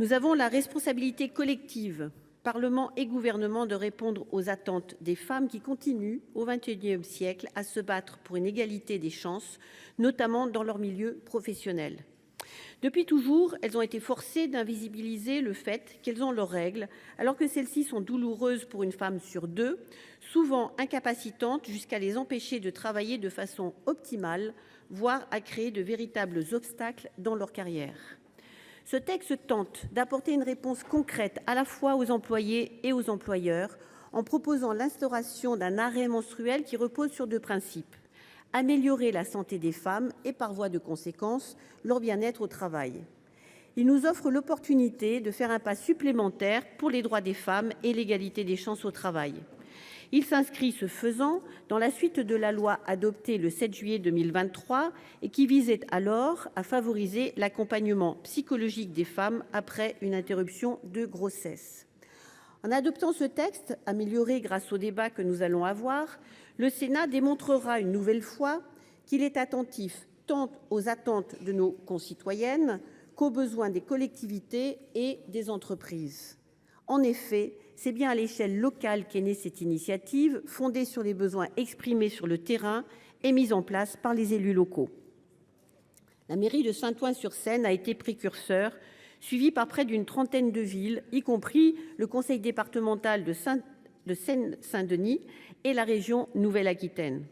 Nous avons la responsabilité collective, Parlement et gouvernement, de répondre aux attentes des femmes qui continuent, au XXI siècle, à se battre pour une égalité des chances, notamment dans leur milieu professionnel. Depuis toujours, elles ont été forcées d'invisibiliser le fait qu'elles ont leurs règles, alors que celles-ci sont douloureuses pour une femme sur deux, souvent incapacitantes jusqu'à les empêcher de travailler de façon optimale, voire à créer de véritables obstacles dans leur carrière. Ce texte tente d'apporter une réponse concrète à la fois aux employés et aux employeurs en proposant l'instauration d'un arrêt menstruel qui repose sur deux principes: améliorer la santé des femmes et, par voie de conséquence, leur bien-être au travail. Il nous offre l'opportunité de faire un pas supplémentaire pour les droits des femmes et l'égalité des chances au travail. Il s'inscrit, ce faisant, dans la suite de la loi adoptée le 7 juillet 2023 et qui visait alors à favoriser l'accompagnement psychologique des femmes après une interruption de grossesse. En adoptant ce texte, amélioré grâce au débat que nous allons avoir, le Sénat démontrera une nouvelle fois qu'il est attentif tant aux attentes de nos concitoyennes qu'aux besoins des collectivités et des entreprises. En effet, c'est bien à l'échelle locale qu'est née cette initiative, fondée sur les besoins exprimés sur le terrain et mise en place par les élus locaux. La mairie de Saint-Ouen-sur-Seine a été précurseur, suivie par près d'une trentaine de villes, y compris le conseil départemental de Seine-Saint-Denis et la région Nouvelle-Aquitaine.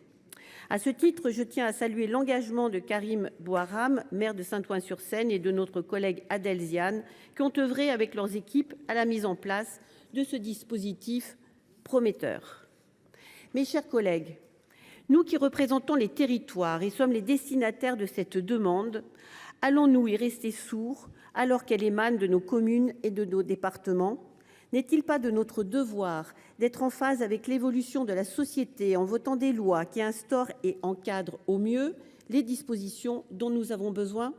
À ce titre, je tiens à saluer l'engagement de Karim Bouaram, maire de Saint-Ouen-sur-Seine, et de notre collègue Adel Ziane, qui ont œuvré avec leurs équipes à la mise en place de ce dispositif prometteur. Mes chers collègues, nous qui représentons les territoires et sommes les destinataires de cette demande, allons-nous y rester sourds alors qu'elle émane de nos communes et de nos départements ? N'est-il pas de notre devoir d'être en phase avec l'évolution de la société en votant des lois qui instaurent et encadrent au mieux les dispositions dont nous avons besoin ?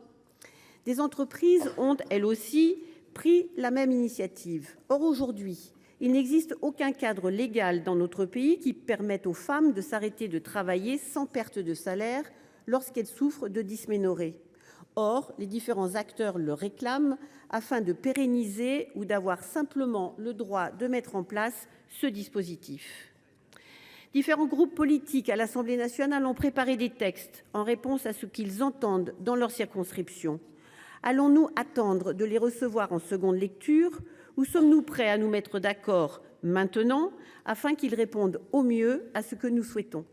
Des entreprises ont, elles aussi, pris la même initiative. Or, aujourd'hui, il n'existe aucun cadre légal dans notre pays qui permette aux femmes de s'arrêter de travailler sans perte de salaire lorsqu'elles souffrent de dysménorrhée. Or, les différents acteurs le réclament afin de pérenniser ou d'avoir simplement le droit de mettre en place ce dispositif. Différents groupes politiques à l'Assemblée nationale ont préparé des textes en réponse à ce qu'ils entendent dans leur circonscription. Allons-nous attendre de les recevoir en seconde lecture ou sommes-nous prêts à nous mettre d'accord maintenant afin qu'ils répondent au mieux à ce que nous souhaitons ?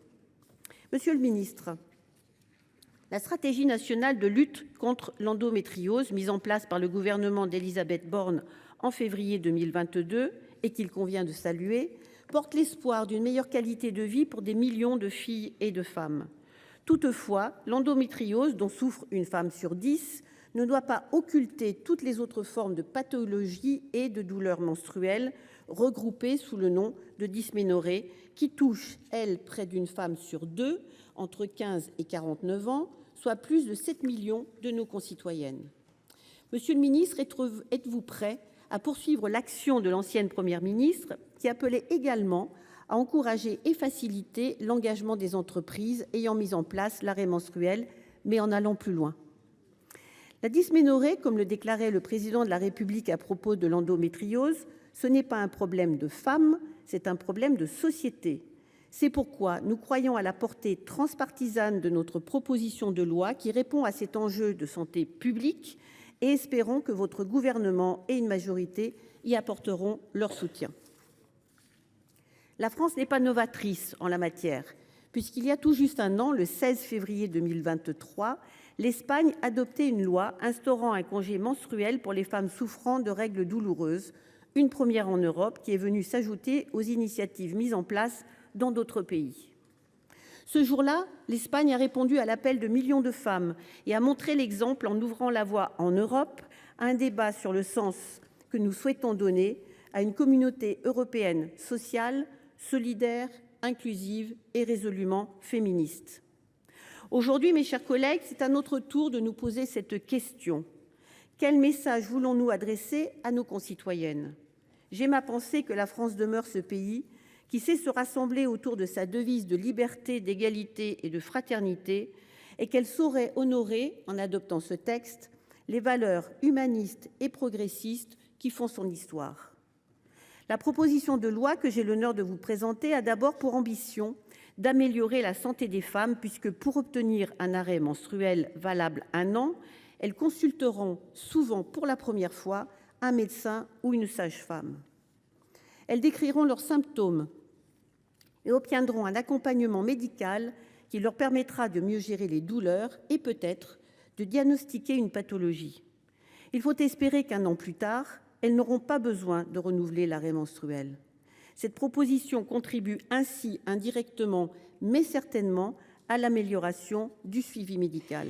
Monsieur le ministre, la stratégie nationale de lutte contre l'endométriose, mise en place par le gouvernement d'Élisabeth Borne en février 2022 et qu'il convient de saluer, porte l'espoir d'une meilleure qualité de vie pour des millions de filles et de femmes. Toutefois, l'endométriose, dont souffre une femme sur 10, ne doit pas occulter toutes les autres formes de pathologies et de douleurs menstruelles, regroupées sous le nom de dysménorrhée, qui touchent, elles, près d'une femme sur deux, entre 15 et 49 ans, soit plus de 7 millions de nos concitoyennes. Monsieur le ministre, êtes-vous prêt à poursuivre l'action de l'ancienne Première ministre qui appelait également à encourager et faciliter l'engagement des entreprises ayant mis en place l'arrêt menstruel, mais en allant plus loin? La dysménorrhée, comme le déclarait le président de la République à propos de l'endométriose, ce n'est pas un problème de femmes, c'est un problème de société. C'est pourquoi nous croyons à la portée transpartisane de notre proposition de loi qui répond à cet enjeu de santé publique et espérons que votre gouvernement et une majorité y apporteront leur soutien. La France n'est pas novatrice en la matière, puisqu'il y a tout juste un an, le 16 février 2023, l'Espagne adoptait une loi instaurant un congé menstruel pour les femmes souffrant de règles douloureuses, une première en Europe qui est venue s'ajouter aux initiatives mises en place dans d'autres pays. Ce jour-là, l'Espagne a répondu à l'appel de millions de femmes et a montré l'exemple en ouvrant la voie en Europe à un débat sur le sens que nous souhaitons donner à une communauté européenne sociale, solidaire, inclusive et résolument féministe. Aujourd'hui, mes chers collègues, c'est à notre tour de nous poser cette question. Quel message voulons-nous adresser à nos concitoyennes ? J'aime à penser que la France demeure ce pays qui sait se rassembler autour de sa devise de liberté, d'égalité et de fraternité, et qu'elle saurait honorer, en adoptant ce texte, les valeurs humanistes et progressistes qui font son histoire. La proposition de loi que j'ai l'honneur de vous présenter a d'abord pour ambition d'améliorer la santé des femmes, puisque pour obtenir un arrêt menstruel valable 1 an, elles consulteront souvent pour la première fois un médecin ou une sage-femme. Elles décriront leurs symptômes et obtiendront un accompagnement médical qui leur permettra de mieux gérer les douleurs et peut-être de diagnostiquer une pathologie. Il faut espérer qu'1 an plus tard, elles n'auront pas besoin de renouveler l'arrêt menstruel. Cette proposition contribue ainsi indirectement, mais certainement, à l'amélioration du suivi médical.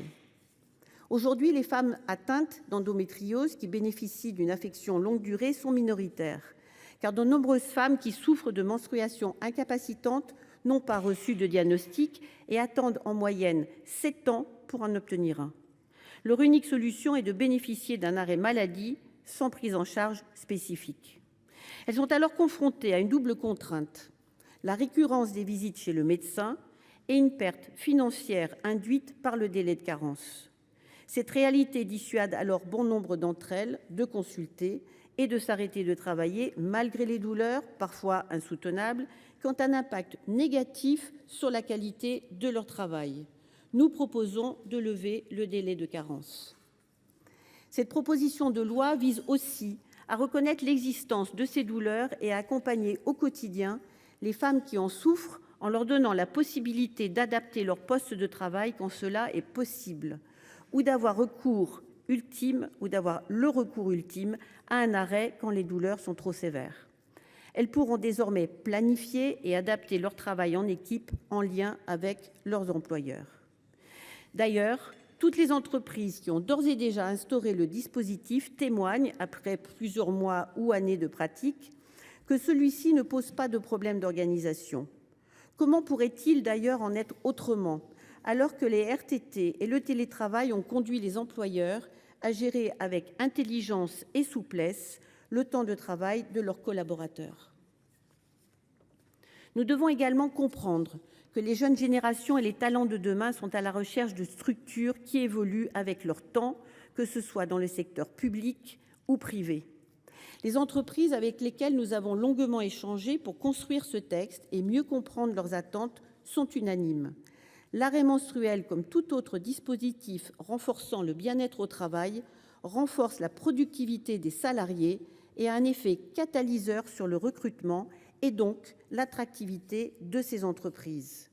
Aujourd'hui, les femmes atteintes d'endométriose qui bénéficient d'une affection longue durée sont minoritaires, car de nombreuses femmes qui souffrent de menstruations incapacitantes n'ont pas reçu de diagnostic et attendent en moyenne 7 ans pour en obtenir un. Leur unique solution est de bénéficier d'un arrêt maladie sans prise en charge spécifique. Elles sont alors confrontées à une double contrainte, la récurrence des visites chez le médecin et une perte financière induite par le délai de carence. Cette réalité dissuade alors bon nombre d'entre elles de consulter et de s'arrêter de travailler malgré les douleurs, parfois insoutenables, qui ont un impact négatif sur la qualité de leur travail. Nous proposons de lever le délai de carence. Cette proposition de loi vise aussi à reconnaître l'existence de ces douleurs et à accompagner au quotidien les femmes qui en souffrent en leur donnant la possibilité d'adapter leur poste de travail quand cela est possible, ou d'avoir le recours ultime à un arrêt quand les douleurs sont trop sévères. Elles pourront désormais planifier et adapter leur travail en équipe en lien avec leurs employeurs. D'ailleurs, toutes les entreprises qui ont d'ores et déjà instauré le dispositif témoignent, après plusieurs mois ou années de pratique, que celui-ci ne pose pas de problème d'organisation. Comment pourrait-il d'ailleurs en être autrement, alors que les RTT et le télétravail ont conduit les employeurs à gérer avec intelligence et souplesse le temps de travail de leurs collaborateurs? Nous devons également comprendre que les jeunes générations et les talents de demain sont à la recherche de structures qui évoluent avec leur temps, que ce soit dans le secteur public ou privé. Les entreprises avec lesquelles nous avons longuement échangé pour construire ce texte et mieux comprendre leurs attentes sont unanimes. L'arrêt menstruel, comme tout autre dispositif renforçant le bien-être au travail, renforce la productivité des salariés et a un effet catalyseur sur le recrutement et donc l'attractivité de ces entreprises,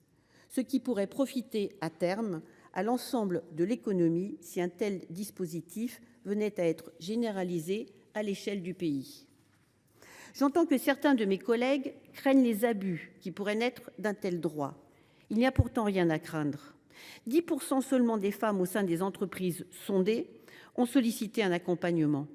ce qui pourrait profiter à terme à l'ensemble de l'économie si un tel dispositif venait à être généralisé à l'échelle du pays. J'entends que certains de mes collègues craignent les abus qui pourraient naître d'un tel droit. Il n'y a pourtant rien à craindre. 10% seulement des femmes au sein des entreprises sondées ont sollicité un accompagnement.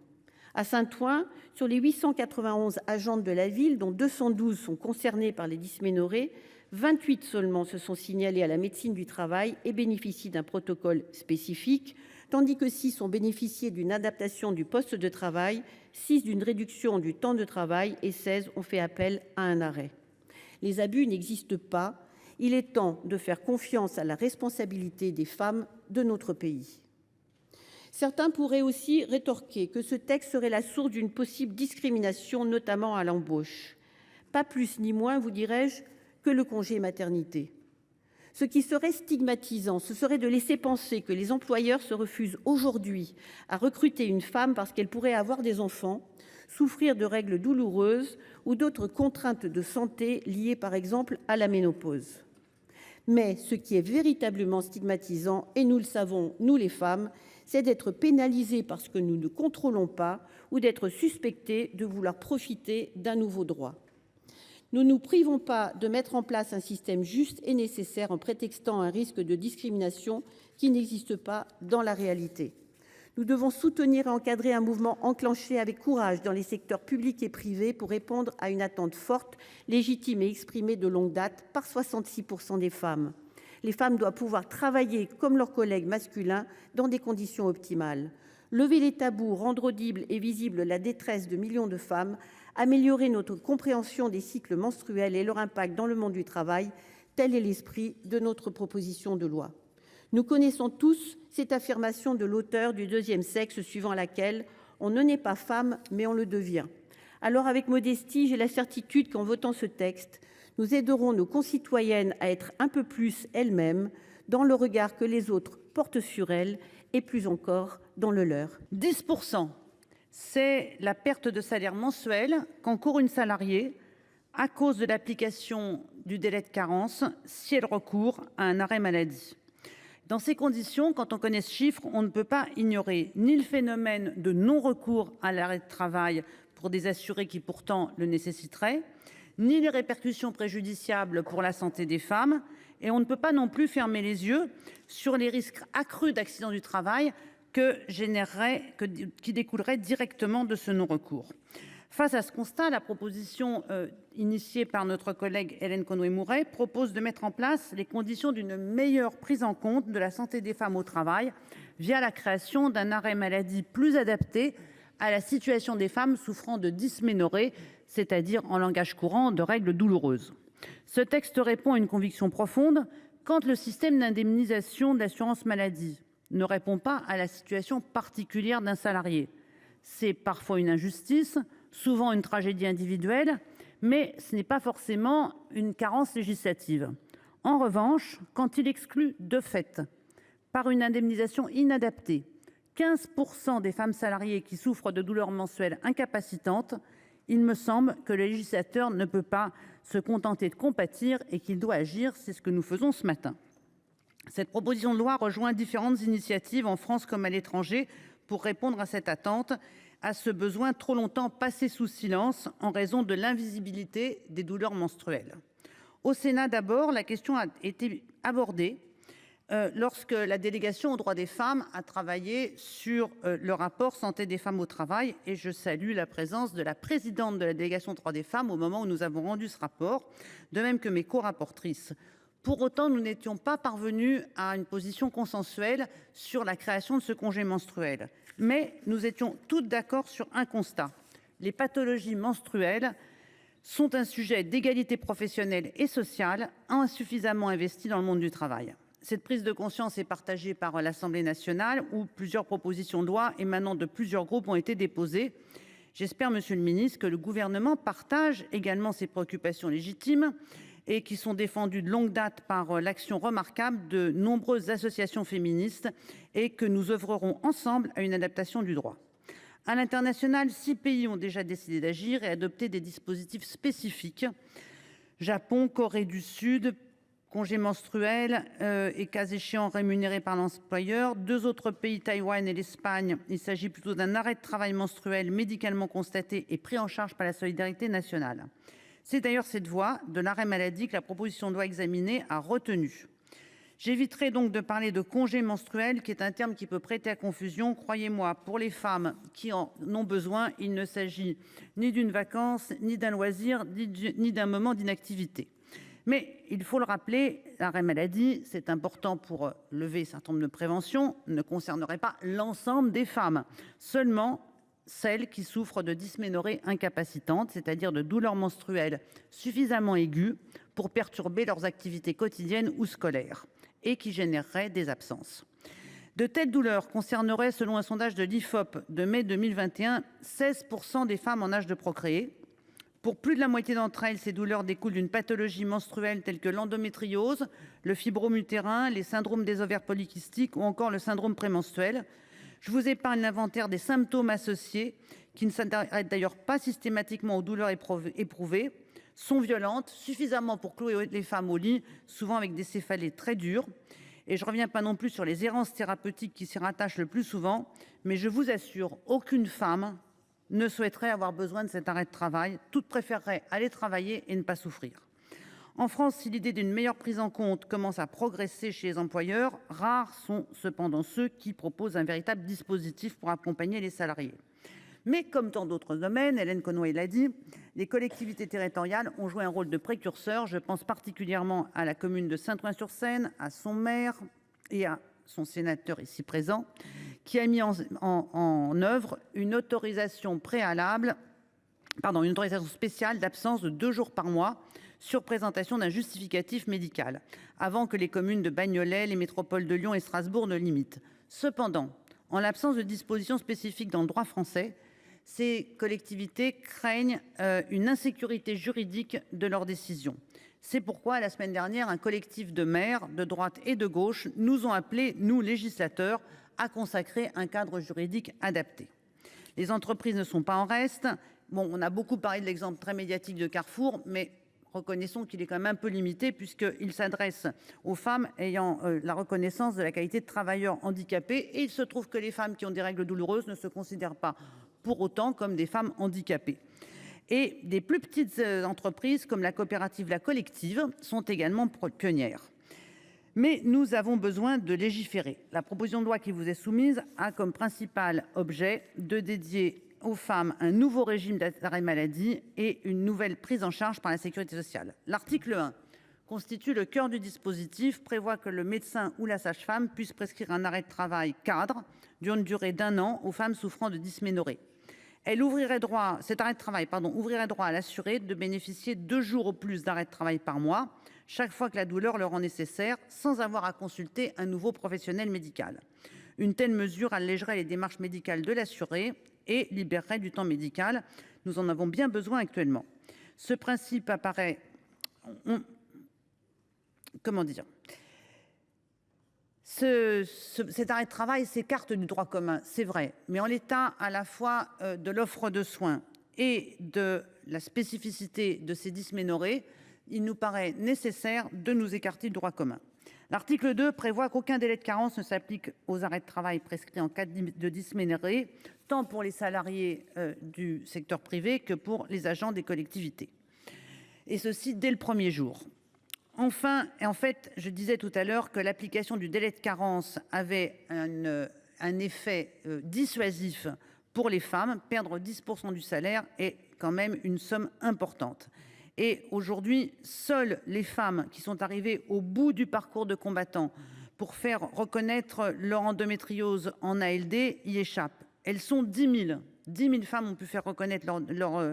À Saint-Ouen, sur les 891 agentes de la ville, dont 212 sont concernées par les dysménorrhées, 28 seulement se sont signalées à la médecine du travail et bénéficient d'un protocole spécifique, tandis que 6 ont bénéficié d'une adaptation du poste de travail, 6 d'une réduction du temps de travail et 16 ont fait appel à un arrêt. Les abus n'existent pas. Il est temps de faire confiance à la responsabilité des femmes de notre pays. Certains pourraient aussi rétorquer que ce texte serait la source d'une possible discrimination, notamment à l'embauche. Pas plus ni moins, vous dirais-je, que le congé maternité. Ce qui serait stigmatisant, ce serait de laisser penser que les employeurs se refusent aujourd'hui à recruter une femme parce qu'elle pourrait avoir des enfants, souffrir de règles douloureuses ou d'autres contraintes de santé liées par exemple à la ménopause. Mais ce qui est véritablement stigmatisant, et nous le savons, nous les femmes, c'est d'être pénalisées parce que nous ne contrôlons pas ou d'être suspectées de vouloir profiter d'un nouveau droit. Nous ne nous privons pas de mettre en place un système juste et nécessaire en prétextant un risque de discrimination qui n'existe pas dans la réalité. Nous devons soutenir et encadrer un mouvement enclenché avec courage dans les secteurs publics et privés pour répondre à une attente forte, légitime et exprimée de longue date par 66% des femmes. Les femmes doivent pouvoir travailler comme leurs collègues masculins dans des conditions optimales. Lever les tabous, rendre audible et visible la détresse de millions de femmes, améliorer notre compréhension des cycles menstruels et leur impact dans le monde du travail, tel est l'esprit de notre proposition de loi. Nous connaissons tous cette affirmation de l'auteur du deuxième sexe, suivant laquelle on ne naît pas femme, mais on le devient. Alors, avec modestie, j'ai la certitude qu'en votant ce texte, nous aiderons nos concitoyennes à être un peu plus elles-mêmes dans le regard que les autres portent sur elles et plus encore dans le leur. 10%, c'est la perte de salaire mensuel qu'encourt une salariée à cause de l'application du délai de carence si elle recourt à un arrêt maladie. Dans ces conditions, quand on connaît ce chiffre, on ne peut pas ignorer ni le phénomène de non-recours à l'arrêt de travail pour des assurés qui pourtant le nécessiteraient, ni les répercussions préjudiciables pour la santé des femmes. Et on ne peut pas non plus fermer les yeux sur les risques accrus d'accidents du travail qui découleraient directement de ce non-recours. Face à ce constat, la proposition initiée par notre collègue Hélène Conway-Mouret propose de mettre en place les conditions d'une meilleure prise en compte de la santé des femmes au travail la création d'un arrêt maladie plus adapté à la situation des femmes souffrant de dysménorrhée, c'est-à-dire, en langage courant, de règles douloureuses. Ce texte répond à une conviction profonde : quand le système d'indemnisation de l'assurance maladie ne répond pas à la situation particulière d'un salarié, c'est parfois une injustice, souvent une tragédie individuelle, mais ce n'est pas forcément une carence législative. En revanche, quand il exclut de fait, par une indemnisation inadaptée, 15% des femmes salariées qui souffrent de douleurs menstruelles incapacitantes, il me semble que le législateur ne peut pas se contenter de compatir et qu'il doit agir. C'est ce que nous faisons ce matin. Cette proposition de loi rejoint différentes initiatives en France comme à l'étranger pour répondre à cette attente, à ce besoin trop longtemps passé sous silence en raison de l'invisibilité des douleurs menstruelles. Au Sénat d'abord, la question a été abordée lorsque la délégation aux droits des femmes a travaillé sur le rapport santé des femmes au travail, et je salue la présence de la présidente de la délégation aux droits des femmes au moment où nous avons rendu ce rapport, de même que mes co-rapportrices. Pour autant, nous n'étions pas parvenus à une position consensuelle sur la création de ce congé menstruel. Mais nous étions toutes d'accord sur un constat : les pathologies menstruelles sont un sujet d'égalité professionnelle et sociale insuffisamment investi dans le monde du travail. Cette prise de conscience est partagée par l'Assemblée nationale, où plusieurs propositions de loi émanant de plusieurs groupes ont été déposées. J'espère, monsieur le ministre, que le Gouvernement partage également ces préoccupations légitimes et qui sont défendues de longue date par l'action remarquable de nombreuses associations féministes, et que nous œuvrerons ensemble à une adaptation du droit. À l'international, 6 pays ont déjà décidé d'agir et adopté des dispositifs spécifiques : Japon, Corée du Sud, congé menstruel et cas échéant rémunéré par l'employeur. 2 autres pays, Taïwan et l'Espagne, il s'agit plutôt d'un arrêt de travail menstruel médicalement constaté et pris en charge par la solidarité nationale. C'est d'ailleurs cette voie de l'arrêt maladie que la proposition de loi examinée a retenue. J'éviterai donc de parler de congé menstruel, qui est un terme qui peut prêter à confusion. Croyez-moi, pour les femmes qui en ont besoin, il ne s'agit ni d'une vacance, ni d'un loisir, ni d'un moment d'inactivité. Mais il faut le rappeler, l'arrêt maladie, c'est important pour lever un certain nombre de préventions, ne concernerait pas l'ensemble des femmes, seulement celles qui souffrent de dysménorrhée incapacitante, c'est-à-dire de douleurs menstruelles suffisamment aiguës pour perturber leurs activités quotidiennes ou scolaires et qui généreraient des absences. De telles douleurs concerneraient, selon un sondage de l'IFOP de mai 2021, 16% des femmes en âge de procréer. Pour plus de la moitié d'entre elles, ces douleurs découlent d'une pathologie menstruelle telle que l'endométriose, le fibrome utérin, les syndromes des ovaires polykystiques ou encore le syndrome prémenstruel. Je vous épargne l'inventaire des symptômes associés, qui ne s'arrêtent d'ailleurs pas systématiquement aux douleurs éprouvées, sont violentes, suffisamment pour clouer les femmes au lit, souvent avec des céphalées très dures. Et je ne reviens pas non plus sur les errances thérapeutiques qui s'y rattachent le plus souvent, mais je vous assure, aucune femme ne souhaiterait avoir besoin de cet arrêt de travail. Toutes préféreraient aller travailler et ne pas souffrir. En France, si l'idée d'une meilleure prise en compte commence à progresser chez les employeurs, rares sont cependant ceux qui proposent un véritable dispositif pour accompagner les salariés. Mais comme dans d'autres domaines, Hélène Conway l'a dit, les collectivités territoriales ont joué un rôle de précurseur. Je pense particulièrement à la commune de Saint-Ouen-sur-Seine, à son maire et à son sénateur ici présent, qui a mis en œuvre une autorisation spéciale d'absence de 2 jours par mois sur présentation d'un justificatif médical, avant que les communes de Bagnolet, les métropoles de Lyon et Strasbourg ne l'imitent. Cependant, en l'absence de dispositions spécifiques dans le droit français, ces collectivités craignent une insécurité juridique de leurs décisions. C'est pourquoi, la semaine dernière, un collectif de maires de droite et de gauche nous ont appelés, nous législateurs, à consacrer un cadre juridique adapté. Les entreprises ne sont pas en reste. Bon, on a beaucoup parlé de l'exemple très médiatique de Carrefour, mais reconnaissons qu'il est quand même un peu limité puisqu'il s'adresse aux femmes ayant la reconnaissance de la qualité de travailleur handicapé. Et il se trouve que les femmes qui ont des règles douloureuses ne se considèrent pas pour autant comme des femmes handicapées. Et des plus petites entreprises comme la coopérative La Collective sont également pionnières. Mais nous avons besoin de légiférer. La proposition de loi qui vous est soumise a comme principal objet de dédier aux femmes un nouveau régime d'arrêt maladie et une nouvelle prise en charge par la sécurité sociale. L'article 1 constitue le cœur du dispositif, prévoit que le médecin ou la sage-femme puisse prescrire un arrêt de travail cadre d'une durée d'1 an aux femmes souffrant de dysménorrhée. Cet arrêt de travail ouvrirait droit à l'assuré de bénéficier 2 jours au plus d'arrêt de travail par mois, chaque fois que la douleur le rend nécessaire, sans avoir à consulter un nouveau professionnel médical. Une telle mesure allégerait les démarches médicales de l'assuré et libérerait du temps médical. Nous en avons bien besoin actuellement. Ce principe apparaît. Cet arrêt de travail s'écarte du droit commun, c'est vrai, mais en l'état à la fois de l'offre de soins et de la spécificité de ces dysménorrhées, il nous paraît nécessaire de nous écarter du droit commun. L'article 2 prévoit qu'aucun délai de carence ne s'applique aux arrêts de travail prescrits en cas de dysménorrhée, tant pour les salariés du secteur privé que pour les agents des collectivités, et ceci dès le premier jour. Enfin, je disais tout à l'heure que l'application du délai de carence avait un effet dissuasif pour les femmes. Perdre 10% du salaire est quand même une somme importante. Et aujourd'hui, seules les femmes qui sont arrivées au bout du parcours de combattant pour faire reconnaître leur endométriose en ALD y échappent. Elles sont 10 000. 10 000 femmes ont pu faire reconnaître leur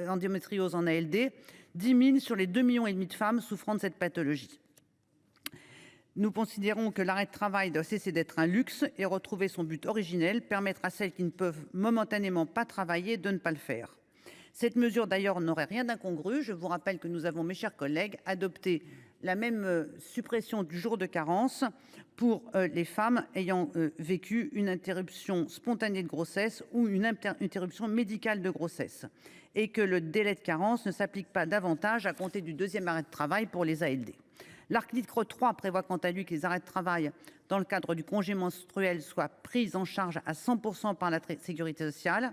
endométriose en ALD. 10 000 sur les 2,5 millions de femmes souffrant de cette pathologie. Nous considérons que l'arrêt de travail doit cesser d'être un luxe et retrouver son but originel, permettre à celles qui ne peuvent momentanément pas travailler de ne pas le faire. Cette mesure d'ailleurs n'aurait rien d'incongru. Je vous rappelle que nous avons, mes chers collègues, adopté la même suppression du jour de carence pour les femmes ayant vécu une interruption spontanée de grossesse ou une interruption médicale de grossesse, et que le délai de carence ne s'applique pas davantage à compter du 2e arrêt de travail pour les ALD. L'article 3 prévoit quant à lui que les arrêts de travail dans le cadre du congé menstruel soient pris en charge à 100% par la sécurité sociale.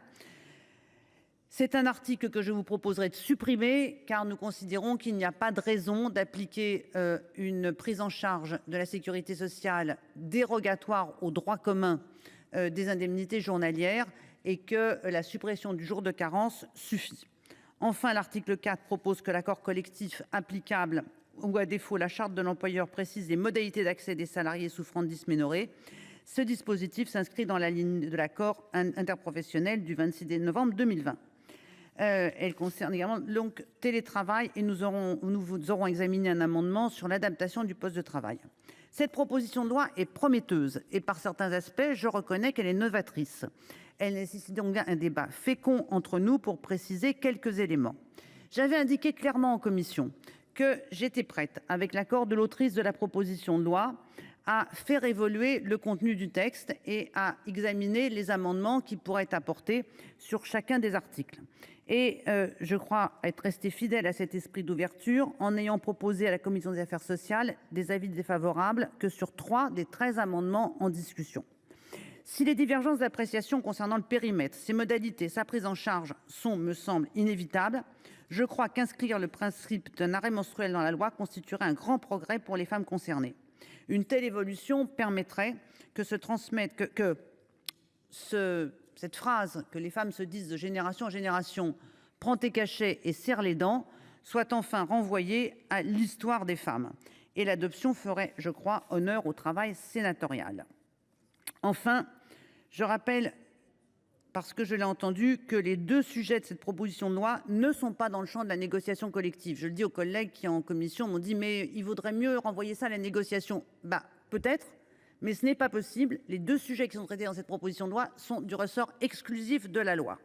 C'est un article que je vous proposerai de supprimer, car nous considérons qu'il n'y a pas de raison d'appliquer une prise en charge de la sécurité sociale dérogatoire au droit commun des indemnités journalières, et que la suppression du jour de carence suffit. Enfin, l'article 4 propose que l'accord collectif applicable ou à défaut la charte de l'employeur précise les modalités d'accès des salariés souffrant de dysménorrhée. Ce dispositif s'inscrit dans la ligne de l'accord interprofessionnel du 26 novembre 2020. Elle concerne également donc télétravail, et nous aurons examiné un amendement sur l'adaptation du poste de travail. Cette proposition de loi est prometteuse et par certains aspects, je reconnais qu'elle est novatrice. Elle nécessite donc un débat fécond entre nous pour préciser quelques éléments. J'avais indiqué clairement en commission que j'étais prête, avec l'accord de l'autrice de la proposition de loi, à faire évoluer le contenu du texte et à examiner les amendements qui pourraient être apportés sur chacun des articles. Et je crois être restée fidèle à cet esprit d'ouverture en ayant proposé à la commission des affaires sociales des avis défavorables que sur 3 des 13 amendements en discussion. Si les divergences d'appréciation concernant le périmètre, ses modalités, sa prise en charge me semblent inévitables, je crois qu'inscrire le principe d'un arrêt menstruel dans la loi constituerait un grand progrès pour les femmes concernées. Une telle évolution permettrait que cette phrase que les femmes se disent de génération en génération « prends tes cachets et serre les dents » soit enfin renvoyée à l'histoire des femmes. Et l'adoption ferait, je crois, honneur au travail sénatorial. Enfin, je rappelle parce que je l'ai entendu, que les deux sujets de cette proposition de loi ne sont pas dans le champ de la négociation collective. Je le dis aux collègues qui, en commission, m'ont dit « mais il vaudrait mieux renvoyer ça à la négociation ». Peut-être, mais ce n'est pas possible. Les deux sujets qui sont traités dans cette proposition de loi sont du ressort exclusif de la loi.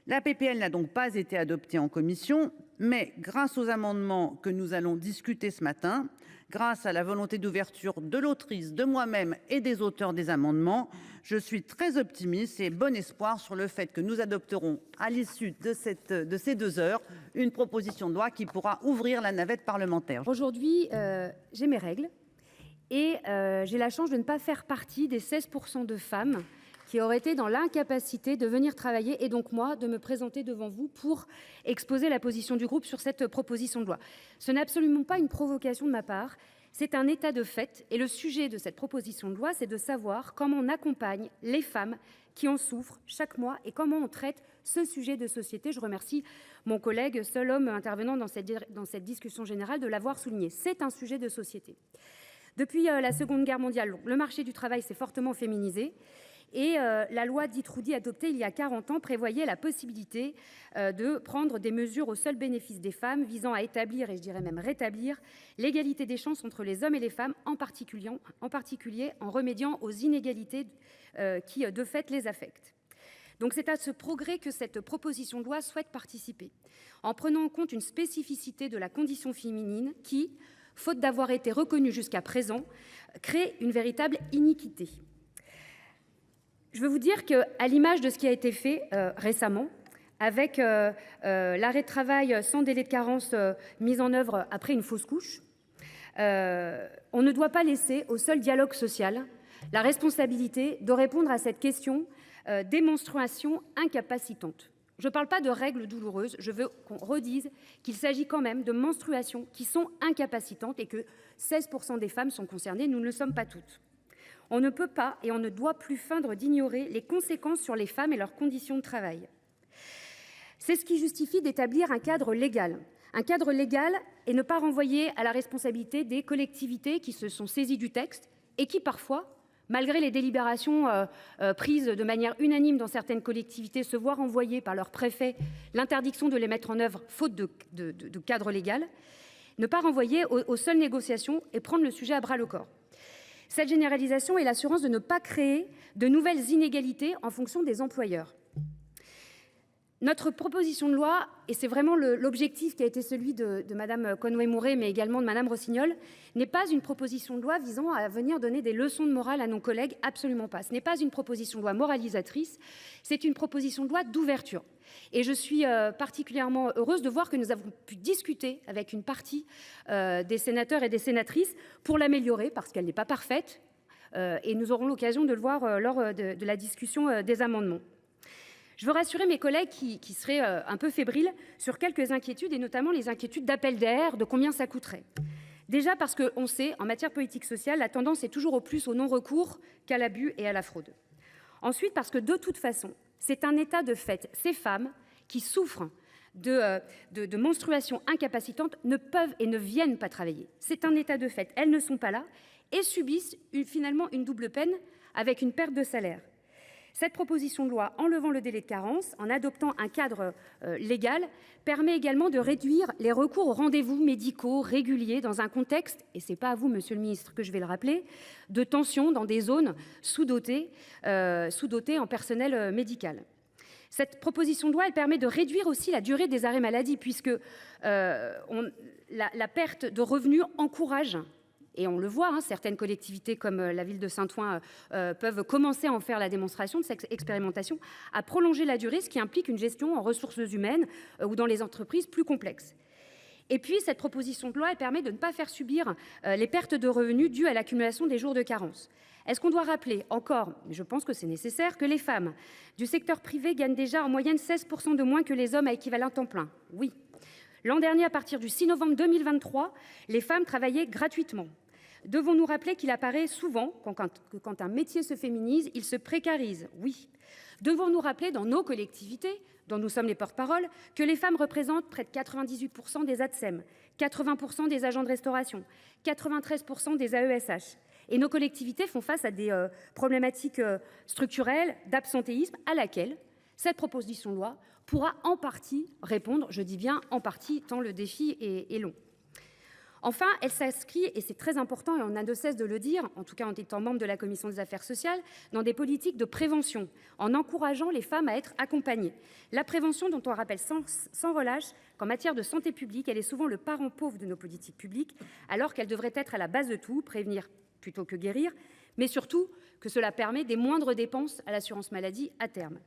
La PPL n'a donc pas été adoptée en commission, mais grâce aux amendements que nous allons discuter ce matin, grâce à la volonté d'ouverture de l'autrice, de moi-même et des auteurs des amendements, je suis très optimiste et bon espoir sur le fait que nous adopterons à l'issue de ces 2 heures une proposition de loi qui pourra ouvrir la navette parlementaire. Aujourd'hui, j'ai mes règles et j'ai la chance de ne pas faire partie des 16% de femmes qui auraient été dans l'incapacité de venir travailler et donc moi de me présenter devant vous pour exposer la position du groupe sur cette proposition de loi. Ce n'est absolument pas une provocation de ma part, c'est un état de fait et le sujet de cette proposition de loi, c'est de savoir comment on accompagne les femmes qui en souffrent chaque mois et comment on traite ce sujet de société. Je remercie mon collègue, seul homme intervenant dans cette discussion générale, de l'avoir souligné. C'est un sujet de société. Depuis la Seconde Guerre mondiale, le marché du travail s'est fortement féminisé. Et la loi dite Roudy, adoptée il y a 40 ans, prévoyait la possibilité de prendre des mesures au seul bénéfice des femmes visant à établir, et je dirais même rétablir, l'égalité des chances entre les hommes et les femmes, en particulier en remédiant aux inégalités qui, de fait, les affectent. Donc c'est à ce progrès que cette proposition de loi souhaite participer, en prenant en compte une spécificité de la condition féminine qui, faute d'avoir été reconnue jusqu'à présent, crée une véritable iniquité. Je veux vous dire qu'à l'image de ce qui a été fait récemment, avec l'arrêt de travail sans délai de carence mis en œuvre après une fausse couche, on ne doit pas laisser au seul dialogue social la responsabilité de répondre à cette question des menstruations incapacitantes. Je ne parle pas de règles douloureuses, je veux qu'on redise qu'il s'agit quand même de menstruations qui sont incapacitantes et que 16% des femmes sont concernées, nous ne le sommes pas toutes. On ne peut pas et on ne doit plus feindre d'ignorer les conséquences sur les femmes et leurs conditions de travail. C'est ce qui justifie d'établir un cadre légal. Un cadre légal et ne pas renvoyer à la responsabilité des collectivités qui se sont saisies du texte et qui parfois, malgré les délibérations prises de manière unanime dans certaines collectivités, se voient renvoyer par leur préfet l'interdiction de les mettre en œuvre faute de cadre légal, ne pas renvoyer aux seules négociations et prendre le sujet à bras le corps. Cette généralisation est l'assurance de ne pas créer de nouvelles inégalités en fonction des employeurs. Notre proposition de loi, et c'est vraiment l'objectif qui a été celui de Mme Conway-Mouret, mais également de Mme Rossignol, n'est pas une proposition de loi visant à venir donner des leçons de morale à nos collègues, absolument pas. Ce n'est pas une proposition de loi moralisatrice, c'est une proposition de loi d'ouverture. Et je suis particulièrement heureuse de voir que nous avons pu discuter avec une partie des sénateurs et des sénatrices pour l'améliorer, parce qu'elle n'est pas parfaite, et nous aurons l'occasion de le voir lors de la discussion des amendements. Je veux rassurer mes collègues qui seraient un peu fébriles sur quelques inquiétudes, et notamment les inquiétudes d'appel d'air, de combien ça coûterait. Déjà parce qu'on sait, en matière politique sociale, la tendance est toujours au plus au non-recours qu'à l'abus et à la fraude. Ensuite, parce que de toute façon, c'est un état de fait. Ces femmes qui souffrent de menstruations incapacitantes ne peuvent et ne viennent pas travailler. C'est un état de fait. Elles ne sont pas là et subissent finalement une double peine avec une perte de salaire. Cette proposition de loi, en levant le délai de carence, en adoptant un cadre légal, permet également de réduire les recours aux rendez-vous médicaux réguliers dans un contexte, et ce n'est pas à vous, monsieur le ministre, que je vais le rappeler, de tension dans des zones sous-dotées en personnel médical. Cette proposition de loi, elle permet de réduire aussi la durée des arrêts maladie, puisque la perte de revenus encourage. Et on le voit, certaines collectivités comme la ville de Saint-Ouen peuvent commencer à en faire la démonstration de cette expérimentation, à prolonger la durée, ce qui implique une gestion en ressources humaines ou dans les entreprises plus complexes. Et puis, cette proposition de loi, elle permet de ne pas faire subir les pertes de revenus dues à l'accumulation des jours de carence. Est-ce qu'on doit rappeler encore, mais je pense que c'est nécessaire, que les femmes du secteur privé gagnent déjà en moyenne 16% de moins que les hommes à équivalent temps plein? Oui. L'an dernier, à partir du 6 novembre 2023, les femmes travaillaient gratuitement. Devons-nous rappeler qu'il apparaît souvent que quand un métier se féminise, il se précarise? Oui. Devons-nous rappeler dans nos collectivités, dont nous sommes les porte-parole, que les femmes représentent près de 98% des ATSEM, 80% des agents de restauration, 93% des AESH? Et nos collectivités font face à des problématiques structurelles d'absentéisme à laquelle cette proposition de loi pourra en partie répondre. Je dis bien en partie, tant le défi est long. Enfin, elle s'inscrit, et c'est très important, et on n'a de cesse de le dire, en tout cas en étant membre de la Commission des affaires sociales, dans des politiques de prévention, en encourageant les femmes à être accompagnées. La prévention dont on rappelle sans relâche qu'en matière de santé publique, elle est souvent le parent pauvre de nos politiques publiques, alors qu'elle devrait être à la base de tout, prévenir plutôt que guérir, mais surtout que cela permet des moindres dépenses à l'assurance maladie à terme.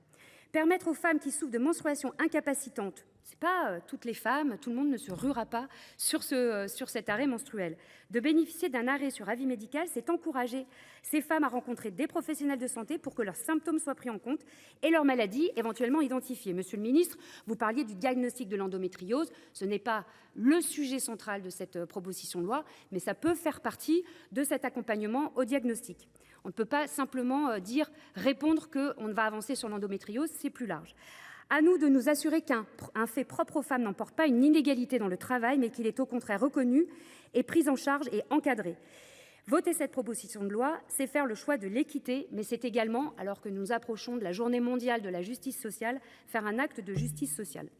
Permettre aux femmes qui souffrent de menstruations incapacitantes, ce n'est pas toutes les femmes, tout le monde ne se ruera pas sur cet arrêt menstruel. De bénéficier d'un arrêt sur avis médical, c'est encourager ces femmes à rencontrer des professionnels de santé pour que leurs symptômes soient pris en compte et leur maladie éventuellement identifiée. Monsieur le ministre, vous parliez du diagnostic de l'endométriose. Ce n'est pas le sujet central de cette proposition de loi, mais ça peut faire partie de cet accompagnement au diagnostic. On ne peut pas simplement répondre qu'on va avancer sur l'endométriose, c'est plus large. À nous de nous assurer qu'un fait propre aux femmes n'emporte pas une inégalité dans le travail, mais qu'il est au contraire reconnu et pris en charge et encadré. Voter cette proposition de loi, c'est faire le choix de l'équité, mais c'est également, alors que nous approchons de la journée mondiale de la justice sociale, faire un acte de justice sociale.